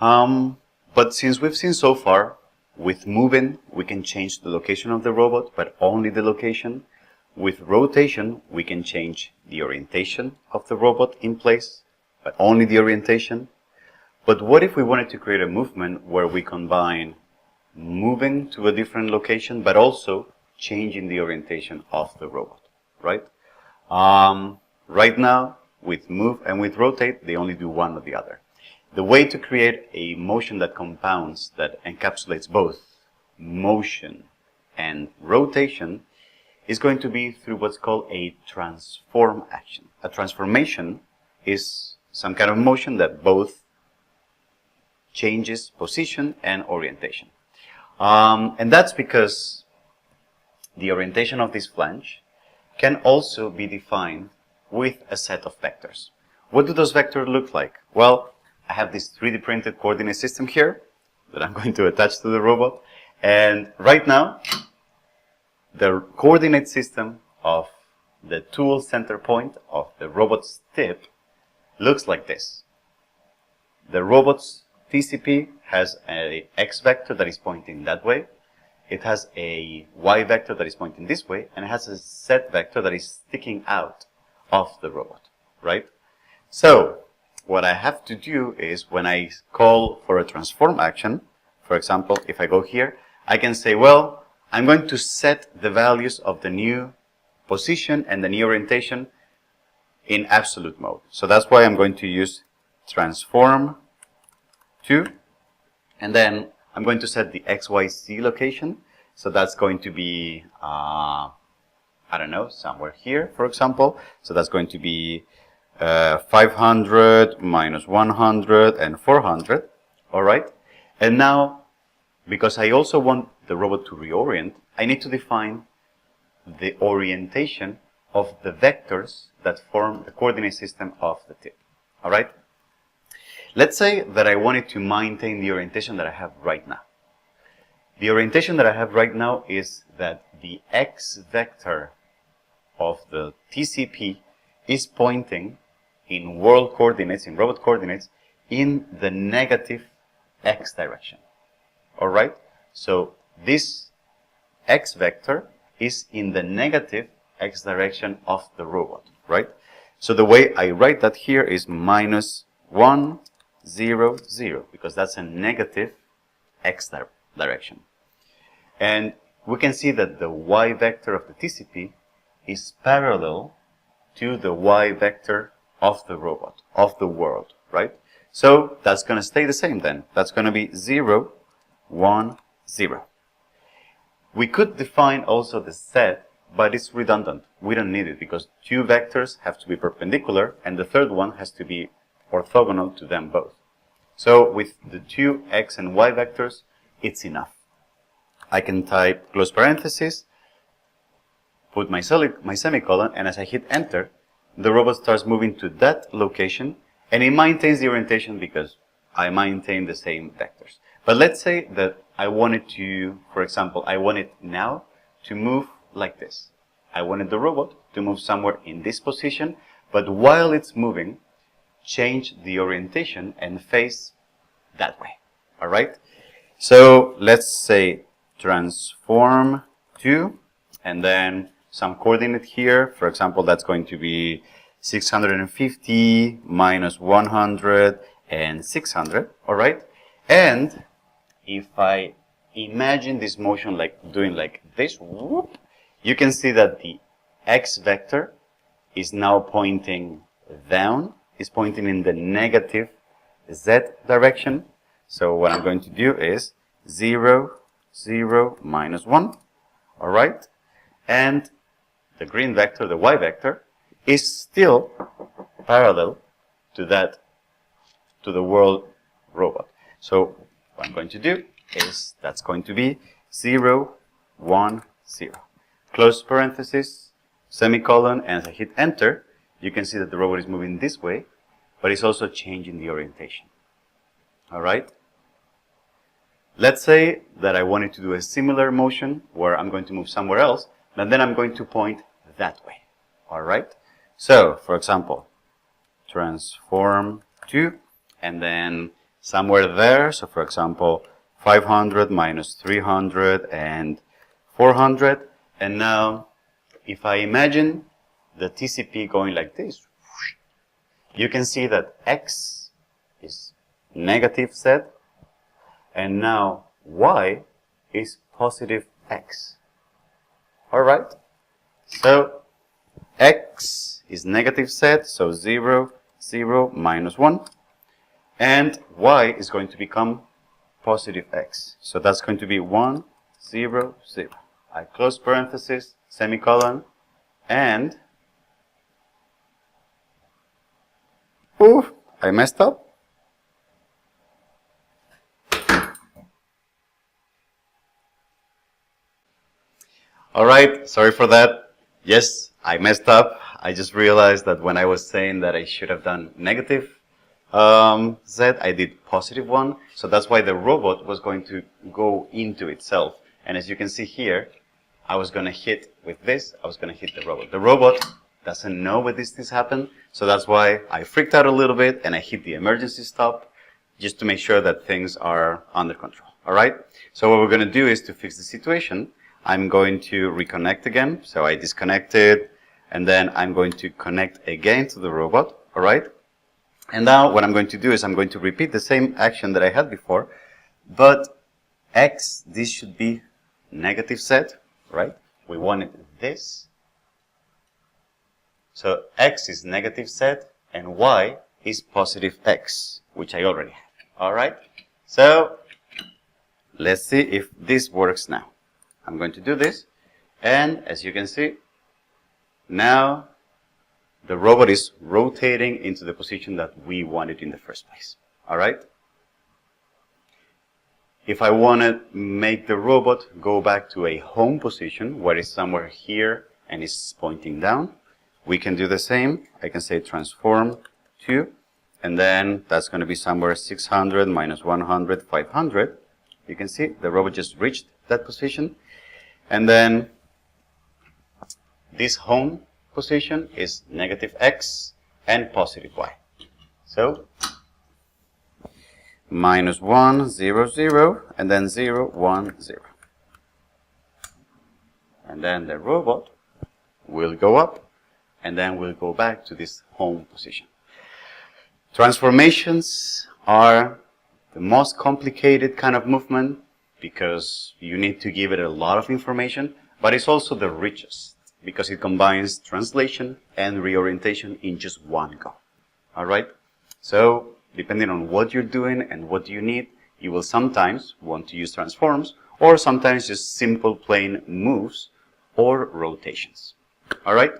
But since we've seen so far, with moving, we can change the location of the robot, but only the location. With rotation, we can change the orientation of the robot in place, but only the orientation. But what if we wanted to create a movement where we combine moving to a different location, but also changing the orientation of the robot, right? Right now, with move and with rotate, they only do one or the other. The way to create a motion that compounds, that encapsulates both motion and rotation, is going to be through what's called a transform action. A transformation is some kind of motion that both changes position and orientation. And that's because the orientation of this flange can also be defined with a set of vectors. What do those vectors look like? Well, I have this 3D printed coordinate system here that I'm going to attach to the robot. And right now, the coordinate system of the tool center point of the robot's tip looks like this. The robot's TCP has an X vector that is pointing that way. It has a Y vector that is pointing this way, and it has a Z vector that is sticking out of the robot, right? So, what I have to do is when I call for a transform action, for example, if I go here, I can say, well, I'm going to set the values of the new position and the new orientation in absolute mode. So that's why I'm going to use TransformTo, and then I'm going to set the XYZ location. So that's going to be, I don't know, somewhere here, for example. So that's going to be 500 minus 100 and 400. All right. And now, because I also want the robot to reorient, I need to define the orientation of the vectors that form the coordinate system of the tip. All right. Let's say that I wanted to maintain the orientation that I have right now. The orientation that I have right now is that the X vector of the TCP is pointing in world coordinates, in robot coordinates, in the negative X direction. Alright? So this X vector is in the negative X direction of the robot, right? So the way I write that here is minus 1, 0, 0, because that's a negative X direction. And we can see that the Y vector of the TCP is parallel to the Y vector of the robot, of the world, right? So that's going to stay the same then. That's going to be 0, 1, 0. We could define also the Z, but it's redundant. We don't need it because two vectors have to be perpendicular and the third one has to be orthogonal to them both. So with the two X and Y vectors, it's enough. I can type close parenthesis, put my semicolon, and as I hit enter, the robot starts moving to that location, and it maintains the orientation because I maintain the same vectors. But let's say that I wanted to, for example, I wanted now to move like this. I wanted the robot to move somewhere in this position, but while it's moving, change the orientation and face that way. All right? So let's say TransformTo, and then some coordinate here. For example, that's going to be 650 minus 100 and 600. All right? And if I imagine this motion like doing like this, whoop, you can see that the X vector is now pointing down, is pointing in the negative Z direction. So what I'm going to do is 0, 0, minus 1. All right? And the green vector, the Y vector, is still parallel to that, to the world robot. So what I'm going to do is that's going to be 0, 1, 0. Close parenthesis, semicolon, and as I hit enter, you can see that the robot is moving this way, but it's also changing the orientation. All right? Let's say that I wanted to do a similar motion where I'm going to move somewhere else, but then I'm going to point that way. All right? So, for example, TransformTo, and then somewhere there. So for example, 500 minus 300 and 400. And now, if I imagine the TCP going like this, you can see that X is negative Z, and now Y is positive X. Alright? So X is negative Z, so 0, 0, minus 1. And Y is going to become positive X. So that's going to be 1, 0, 0. I close parenthesis, semicolon, and oof, I messed up. Alright, sorry for that. Yes, I messed up. I just realized that when I was saying that I should have done negative Z, I did positive 1. So that's why the robot was going to go into itself. And as you can see here, I was going to hit with this, I was going to hit the robot. The robot doesn't know when these things happen, so that's why I freaked out a little bit and I hit the emergency stop just to make sure that things are under control. Alright? So what we're going to do is to fix the situation, I'm going to reconnect again. So I disconnected, and then I'm going to connect again to the robot. Alright? And now what I'm going to do is I'm going to repeat the same action that I had before, but X, this should be negative Z, right? We wanted this. So X is negative Z, and Y is positive X, which I already have. Alright? So let's see if this works now. I'm going to do this, and as you can see, now the robot is rotating into the position that we wanted in the first place. Alright? If I want to make the robot go back to a home position, where it's somewhere here and it's pointing down, we can do the same. I can say TransformTo, and then that's going to be somewhere 600 minus 100, 500. You can see the robot just reached that position. And then this home position is negative X and positive Y. So minus 1, 0, 0, and then 0, 1, 0. And then the robot will go up, and then we'll go back to this home position. Transformations are the most complicated kind of movement because you need to give it a lot of information, but it's also the richest because it combines translation and reorientation in just one go. Alright? So, depending on what you're doing and what you need, you will sometimes want to use transforms, or sometimes just simple plain moves or rotations. Alright?